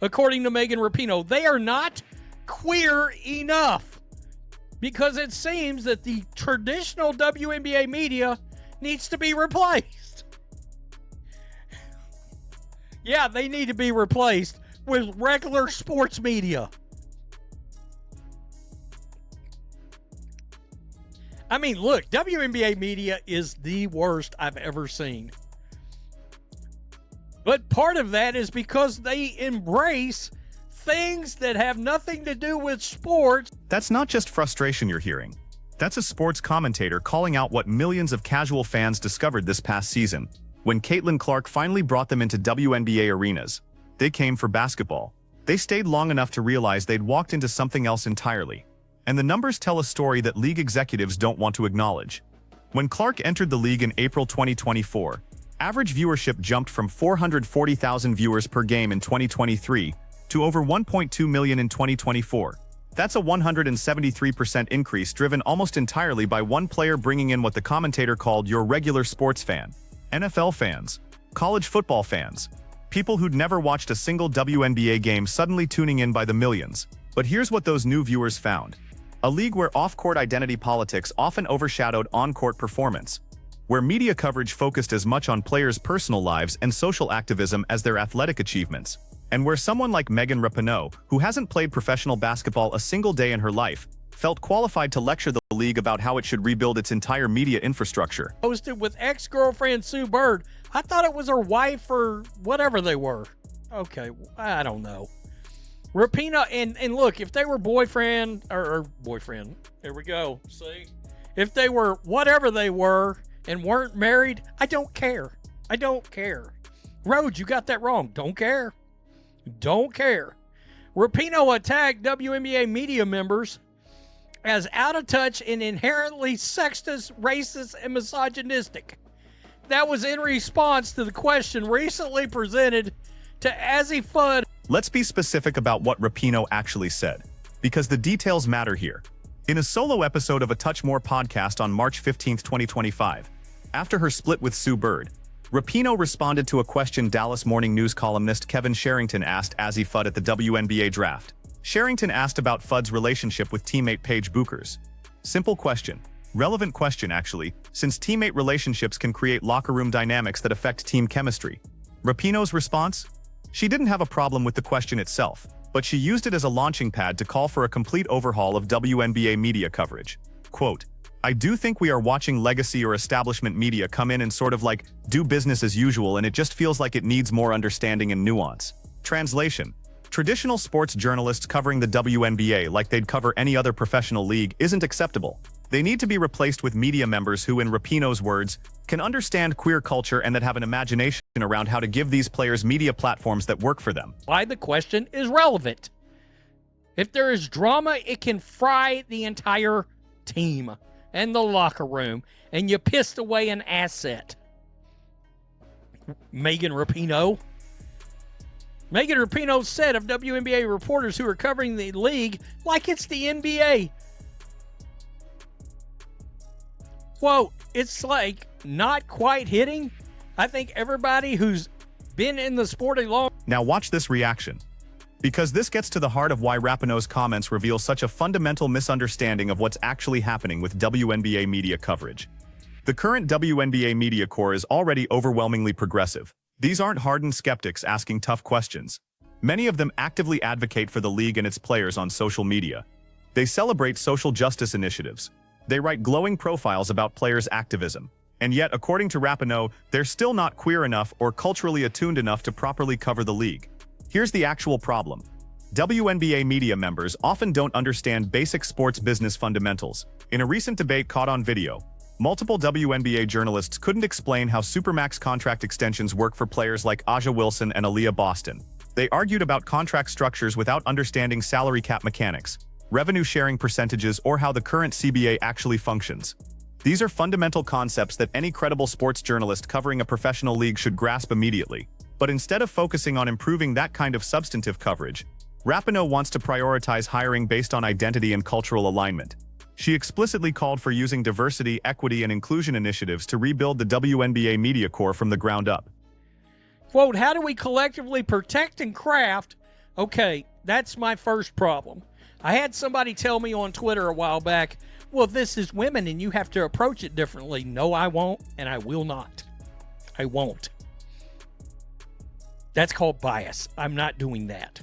according to Megan Rapinoe. They are not queer enough because it seems that the traditional WNBA media needs to be replaced. Yeah, they need to be replaced with regular sports media. I mean, look, WNBA media is the worst I've ever seen. But part of that is because they embrace things that have nothing to do with sports. That's not just frustration you're hearing. That's a sports commentator calling out what millions of casual fans discovered this past season, when Caitlin Clark finally brought them into WNBA arenas. They came for basketball. They stayed long enough to realize they'd walked into something else entirely. And the numbers tell a story that league executives don't want to acknowledge. When Clark entered the league in April 2024, average viewership jumped from 440,000 viewers per game in 2023 to over 1.2 million in 2024. That's a 173% increase driven almost entirely by one player bringing in what the commentator called your regular sports fan. NFL fans, college football fans, people who'd never watched a single WNBA game suddenly tuning in by the millions. But here's what those new viewers found. A league where off-court identity politics often overshadowed on-court performance, where media coverage focused as much on players' personal lives and social activism as their athletic achievements, and where someone like Megan Rapinoe, who hasn't played professional basketball a single day in her life, felt qualified to lecture the league about how it should rebuild its entire media infrastructure. Posted with ex-girlfriend Sue Bird. I thought it was her wife or whatever they were. Okay, I don't know. Rapinoe, and look, if they were boyfriend, there we go, see? If they were whatever they were and weren't married, I don't care. I don't care. Rhodes, you got that wrong. Don't care. Don't care. Rapinoe attacked WNBA media members as out of touch and inherently sexist, racist, and misogynistic. That was in response to the question recently presented to Azzi Fudd. Let's be specific about what Rapinoe actually said, because the details matter here. In a solo episode of A Touch More podcast on March 15, 2025, after her split with Sue Bird, Rapinoe responded to a question Dallas Morning News columnist Kevin Sherrington asked Azzi Fudd at the WNBA draft. Sherrington asked about Fudd's relationship with teammate Paige Bueckers. Simple question. Relevant question, actually, since teammate relationships can create locker room dynamics that affect team chemistry. Rapinoe's response? She didn't have a problem with the question itself, but she used it as a launching pad to call for a complete overhaul of WNBA media coverage. Quote, I do think we are watching legacy or establishment media come in and sort of like do business as usual, and it just feels like it needs more understanding and nuance. Translation. Traditional sports journalists covering the WNBA like they'd cover any other professional league isn't acceptable. They need to be replaced with media members who, in Rapinoe's words, can understand queer culture and that have an imagination around how to give these players media platforms that work for them. Why the question is relevant. If there is drama, it can fry the entire team and the locker room, and you pissed away an asset. Megan Rapinoe. Megan Rapinoe said of WNBA reporters who are covering the league like it's the NBA. Quote, it's like not quite hitting. I think everybody who's been in the sport a long... Now watch this reaction, because this gets to the heart of why Rapinoe's comments reveal such a fundamental misunderstanding of what's actually happening with WNBA media coverage. The current WNBA media core is already overwhelmingly progressive. These aren't hardened skeptics asking tough questions. Many of them actively advocate for the league and its players on social media. They celebrate social justice initiatives. They write glowing profiles about players' activism. And yet, according to Rapinoe, they're still not queer enough or culturally attuned enough to properly cover the league. Here's the actual problem. WNBA media members often don't understand basic sports business fundamentals. In a recent debate caught on video, multiple WNBA journalists couldn't explain how Supermax contract extensions work for players like Aja Wilson and Aaliyah Boston. They argued about contract structures without understanding salary cap mechanics, revenue sharing percentages, or how the current CBA actually functions. These are fundamental concepts that any credible sports journalist covering a professional league should grasp immediately. But instead of focusing on improving that kind of substantive coverage, Rapinoe wants to prioritize hiring based on identity and cultural alignment. She explicitly called for using diversity, equity, and inclusion initiatives to rebuild the WNBA media core from the ground up. Quote, how do we collectively protect and craft Okay, that's my first problem. I had somebody tell me on Twitter a while back, well, this is women and you have to approach it differently. No, I won't, and I will not. I won't. That's called bias. I'm not doing that.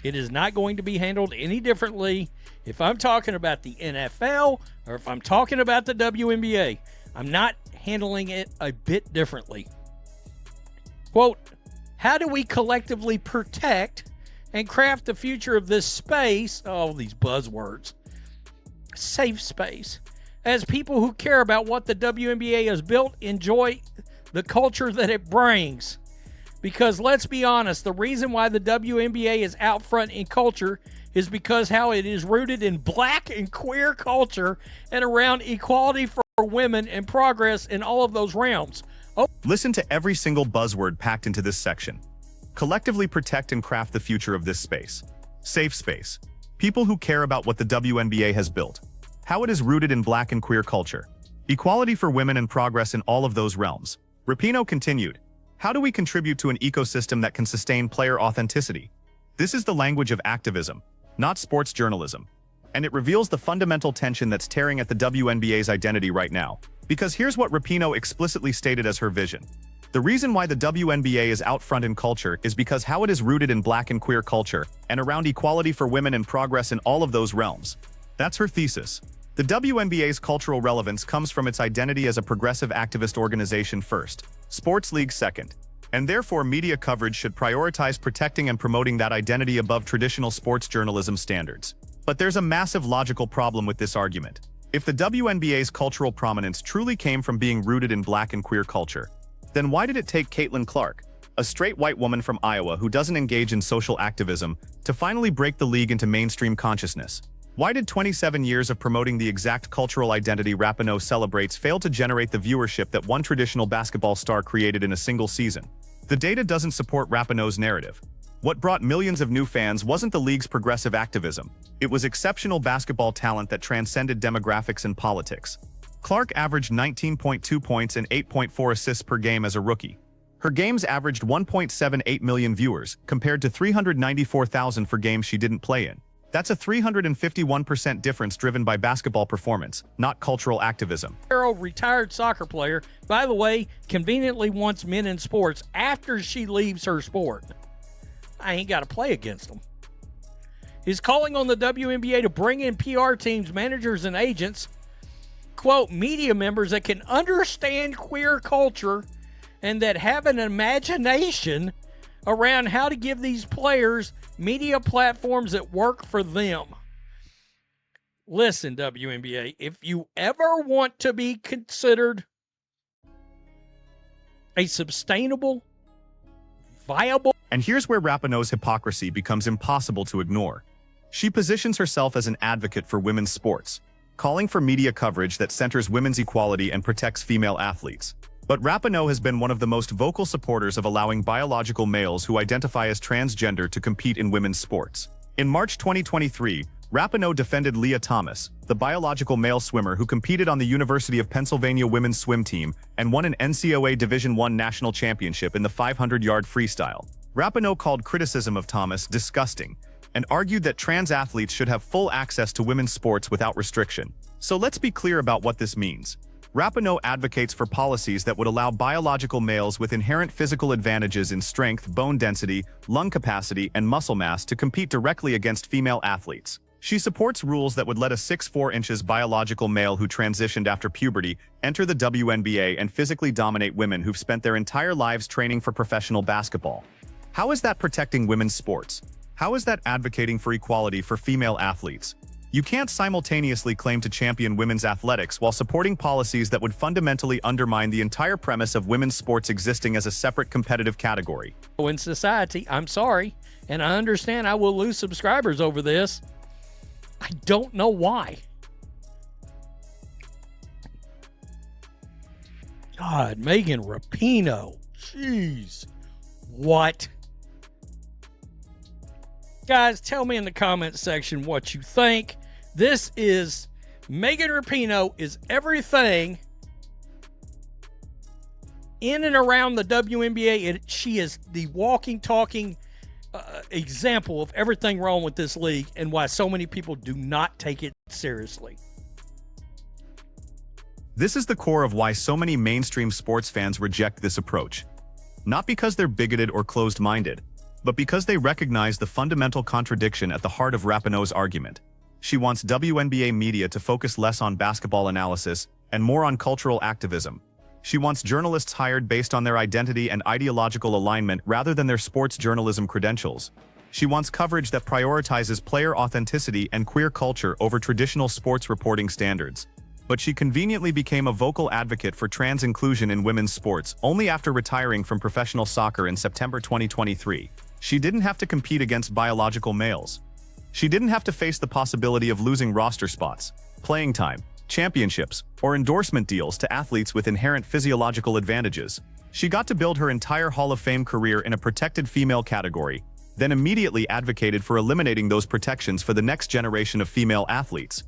It is not going to be handled any differently if I'm talking about the NFL or if I'm talking about the WNBA. I'm not handling it a bit differently. Quote, how do we collectively protect and craft the future of this space, all these buzzwords, safe space, as people who care about what the WNBA has built enjoy the culture that it brings? Because let's be honest, the reason why the WNBA is out front in culture is because how it is rooted in black and queer culture and around equality for women and progress in all of those realms. Listen to every single buzzword packed into this section. Collectively protect and craft the future of this space. Safe space. People who care about what the WNBA has built. How it is rooted in black and queer culture. Equality for women and progress in all of those realms. Rapinoe continued, how do we contribute to an ecosystem that can sustain player authenticity? This is the language of activism, not sports journalism. And it reveals the fundamental tension that's tearing at the WNBA's identity right now. Because here's what Rapinoe explicitly stated as her vision. The reason why the WNBA is out front in culture is because how it is rooted in black and queer culture and around equality for women and progress in all of those realms. That's her thesis. The WNBA's cultural relevance comes from its identity as a progressive activist organization first, sports league second, and therefore media coverage should prioritize protecting and promoting that identity above traditional sports journalism standards. But there's a massive logical problem with this argument. If the WNBA's cultural prominence truly came from being rooted in black and queer culture, then why did it take Caitlin Clark, a straight white woman from Iowa who doesn't engage in social activism, to finally break the league into mainstream consciousness? Why did 27 years of promoting the exact cultural identity Rapinoe celebrates fail to generate the viewership that one traditional basketball star created in a single season? The data doesn't support Rapinoe's narrative. What brought millions of new fans wasn't the league's progressive activism. It was exceptional basketball talent that transcended demographics and politics. Clark averaged 19.2 points and 8.4 assists per game as a rookie. Her games averaged 1.78 million viewers, compared to 394,000 for games she didn't play in. That's a 351% difference driven by basketball performance, not cultural activism. Retired soccer player, by the way, conveniently wants men in sports after she leaves her sport. I ain't got to play against them. Is calling on the WNBA to bring in PR teams, managers, and agents, quote, media members that can understand queer culture and that have an imagination around how to give these players media platforms that work for them. Listen, WNBA, if you ever want to be considered a sustainable, viable... And here's where Rapinoe's hypocrisy becomes impossible to ignore. She positions herself as an advocate for women's sports, calling for media coverage that centers women's equality and protects female athletes. But Rapinoe has been one of the most vocal supporters of allowing biological males who identify as transgender to compete in women's sports. In March 2023, Rapinoe defended Leah Thomas, the biological male swimmer who competed on the University of Pennsylvania women's swim team and won an NCAA Division I national championship in the 500-yard freestyle. Rapinoe called criticism of Thomas disgusting and argued that trans athletes should have full access to women's sports without restriction. So let's be clear about what this means. Rapinoe advocates for policies that would allow biological males with inherent physical advantages in strength, bone density, lung capacity, and muscle mass to compete directly against female athletes. She supports rules that would let a 6'4" inches biological male who transitioned after puberty enter the WNBA and physically dominate women who've spent their entire lives training for professional basketball. How is that protecting women's sports? How is that advocating for equality for female athletes? You can't simultaneously claim to champion women's athletics while supporting policies that would fundamentally undermine the entire premise of women's sports existing as a separate competitive category. In society, I'm sorry, and I understand I will lose subscribers over this. I don't know why. God, Megan Rapinoe. Jeez. What? Guys, tell me in the comments section what you think. This is Megan Rapinoe is everything in and around the WNBA. She is the walking, talking example of everything wrong with this league and why so many people do not take it seriously. This is the core of why so many mainstream sports fans reject this approach. Not because they're bigoted or closed-minded, but because they recognize the fundamental contradiction at the heart of Rapinoe's argument. She wants WNBA media to focus less on basketball analysis and more on cultural activism. She wants journalists hired based on their identity and ideological alignment rather than their sports journalism credentials. She wants coverage that prioritizes player authenticity and queer culture over traditional sports reporting standards. But she conveniently became a vocal advocate for trans inclusion in women's sports only after retiring from professional soccer in September 2023. She didn't have to compete against biological males. She didn't have to face the possibility of losing roster spots, playing time, championships, or endorsement deals to athletes with inherent physiological advantages. She got to build her entire Hall of Fame career in a protected female category, then immediately advocated for eliminating those protections for the next generation of female athletes.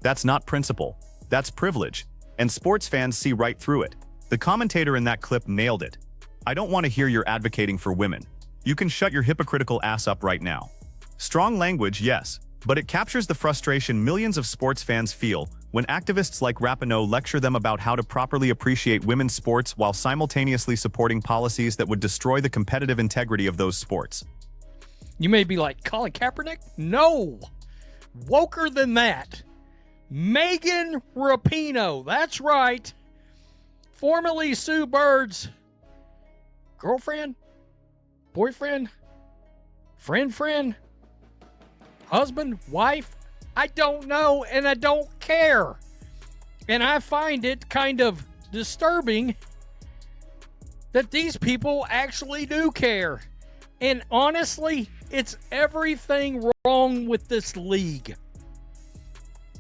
That's not principle. That's privilege. And sports fans see right through it. The commentator in that clip nailed it. I don't want to hear you're advocating for women. You can shut your hypocritical ass up right now. Strong language, yes, but it captures the frustration millions of sports fans feel when activists like Rapinoe lecture them about how to properly appreciate women's sports while simultaneously supporting policies that would destroy the competitive integrity of those sports. You may be like, Colin Kaepernick? No! Woker than that. Megan Rapinoe, that's right. Formerly Sue Bird's girlfriend, boyfriend, friend, husband, wife, I don't know, and I don't care. And I find it kind of disturbing that these people actually do care. And honestly, it's everything wrong with this league.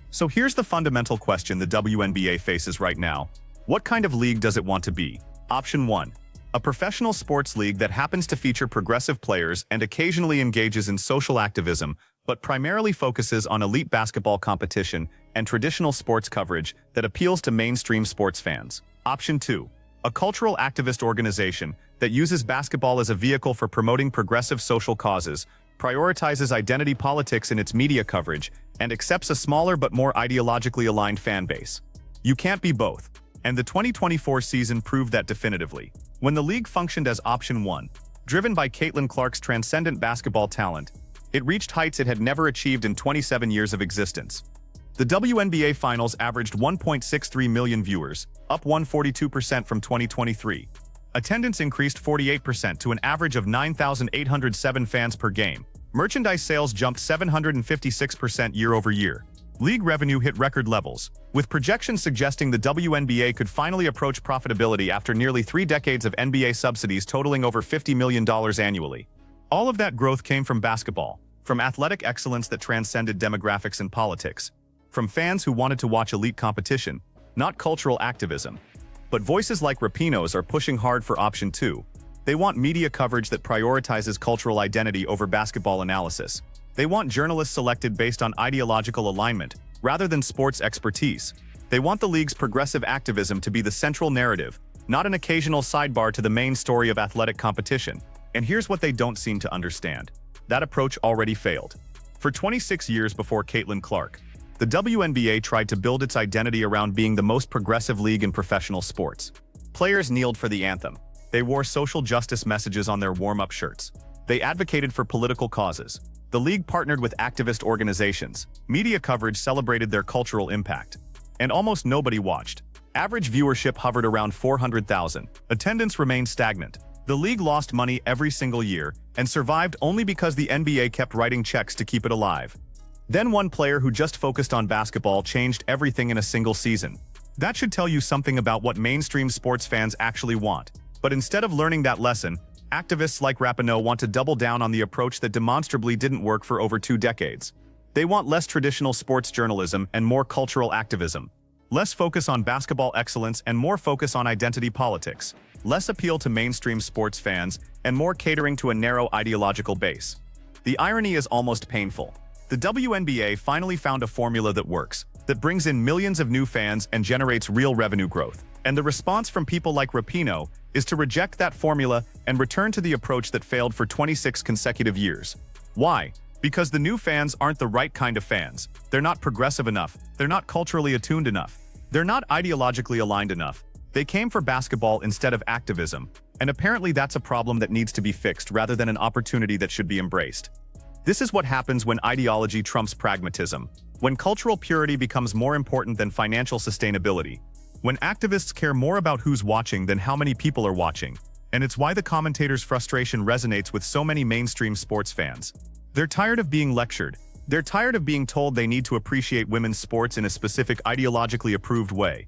So here's the fundamental question the WNBA faces right now. What kind of league does it want to be? Option 1. A professional sports league that happens to feature progressive players and occasionally engages in social activism, but primarily focuses on elite basketball competition and traditional sports coverage that appeals to mainstream sports fans. Option 2. A cultural activist organization that uses basketball as a vehicle for promoting progressive social causes, prioritizes identity politics in its media coverage, and accepts a smaller but more ideologically aligned fan base. You can't be both, and the 2024 season proved that definitively. When the league functioned as Option 1, driven by Caitlin Clark's transcendent basketball talent, it reached heights it had never achieved in 27 years of existence. The WNBA Finals averaged 1.63 million viewers, up 142% from 2023. Attendance increased 48% to an average of 9,807 fans per game. Merchandise sales jumped 756% year-over-year. League revenue hit record levels, with projections suggesting the WNBA could finally approach profitability after nearly 3 decades of NBA subsidies totaling over $50 million annually. All of that growth came from basketball, from athletic excellence that transcended demographics and politics, from fans who wanted to watch elite competition, not cultural activism. But voices like Rapinoe's are pushing hard for Option 2. They want media coverage that prioritizes cultural identity over basketball analysis. They want journalists selected based on ideological alignment, rather than sports expertise. They want the league's progressive activism to be the central narrative, not an occasional sidebar to the main story of athletic competition. And here's what they don't seem to understand. That approach already failed. For 26 years before Caitlin Clark, the WNBA tried to build its identity around being the most progressive league in professional sports. Players kneeled for the anthem. They wore social justice messages on their warm-up shirts. They advocated for political causes. The league partnered with activist organizations. Media coverage celebrated their cultural impact. And almost nobody watched. Average viewership hovered around 400,000. Attendance remained stagnant. The league lost money every single year and survived only because the NBA kept writing checks to keep it alive. Then one player who just focused on basketball changed everything in a single season. That should tell you something about what mainstream sports fans actually want. But instead of learning that lesson, activists like Rapinoe want to double down on the approach that demonstrably didn't work for over 2 decades. They want less traditional sports journalism and more cultural activism. Less focus on basketball excellence and more focus on identity politics. Less appeal to mainstream sports fans and more catering to a narrow ideological base. The irony is almost painful. The WNBA finally found a formula that works, that brings in millions of new fans and generates real revenue growth. And the response from people like Rapinoe is to reject that formula and return to the approach that failed for 26 consecutive years. Why? Because the new fans aren't the right kind of fans. They're not progressive enough. They're not culturally attuned enough. They're not ideologically aligned enough. They came for basketball instead of activism. And apparently that's a problem that needs to be fixed rather than an opportunity that should be embraced. This is what happens when ideology trumps pragmatism. When cultural purity becomes more important than financial sustainability. When activists care more about who's watching than how many people are watching. And it's why the commentators' frustration resonates with so many mainstream sports fans. They're tired of being lectured. They're tired of being told they need to appreciate women's sports in a specific ideologically approved way.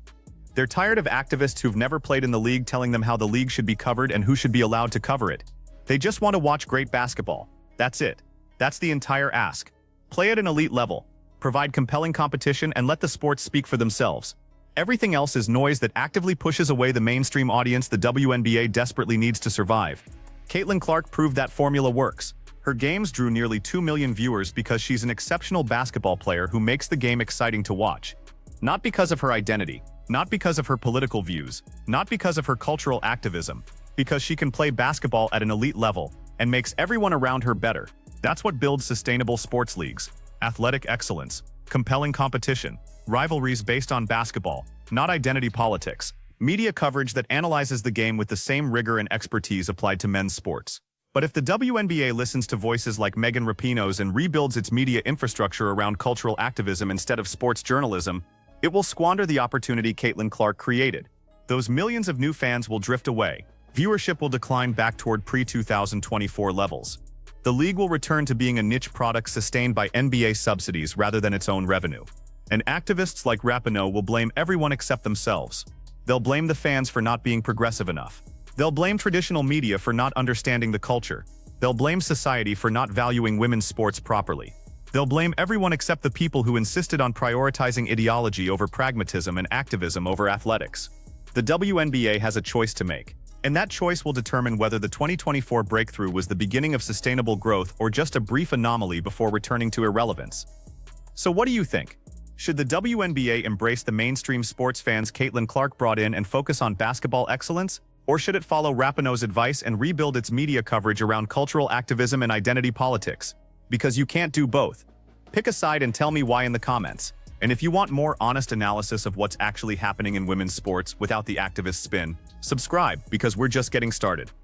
They're tired of activists who've never played in the league telling them how the league should be covered and who should be allowed to cover it. They just want to watch great basketball. That's it. That's the entire ask. Play at an elite level. Provide compelling competition and let the sports speak for themselves. Everything else is noise that actively pushes away the mainstream audience the WNBA desperately needs to survive. Caitlin Clark proved that formula works. Her games drew nearly 2 million viewers because she's an exceptional basketball player who makes the game exciting to watch. Not because of her identity, not because of her political views, not because of her cultural activism, because she can play basketball at an elite level and makes everyone around her better. That's what builds sustainable sports leagues. Athletic excellence, compelling competition, rivalries based on basketball, not identity politics, media coverage that analyzes the game with the same rigor and expertise applied to men's sports. But if the WNBA listens to voices like Megan Rapinoe's and rebuilds its media infrastructure around cultural activism instead of sports journalism, it will squander the opportunity Caitlin Clark created. Those millions of new fans will drift away. Viewership will decline back toward pre-2024 levels. The league will return to being a niche product sustained by NBA subsidies rather than its own revenue. And activists like Rapinoe will blame everyone except themselves. They'll blame the fans for not being progressive enough. They'll blame traditional media for not understanding the culture. They'll blame society for not valuing women's sports properly. They'll blame everyone except the people who insisted on prioritizing ideology over pragmatism and activism over athletics. The WNBA has a choice to make. And that choice will determine whether the 2024 breakthrough was the beginning of sustainable growth or just a brief anomaly before returning to irrelevance. So what do you think? Should the WNBA embrace the mainstream sports fans Caitlin Clark brought in and focus on basketball excellence? Or should it follow Rapinoe's advice and rebuild its media coverage around cultural activism and identity politics? Because you can't do both. Pick a side and tell me why in the comments. And if you want more honest analysis of what's actually happening in women's sports without the activist spin, subscribe because we're just getting started.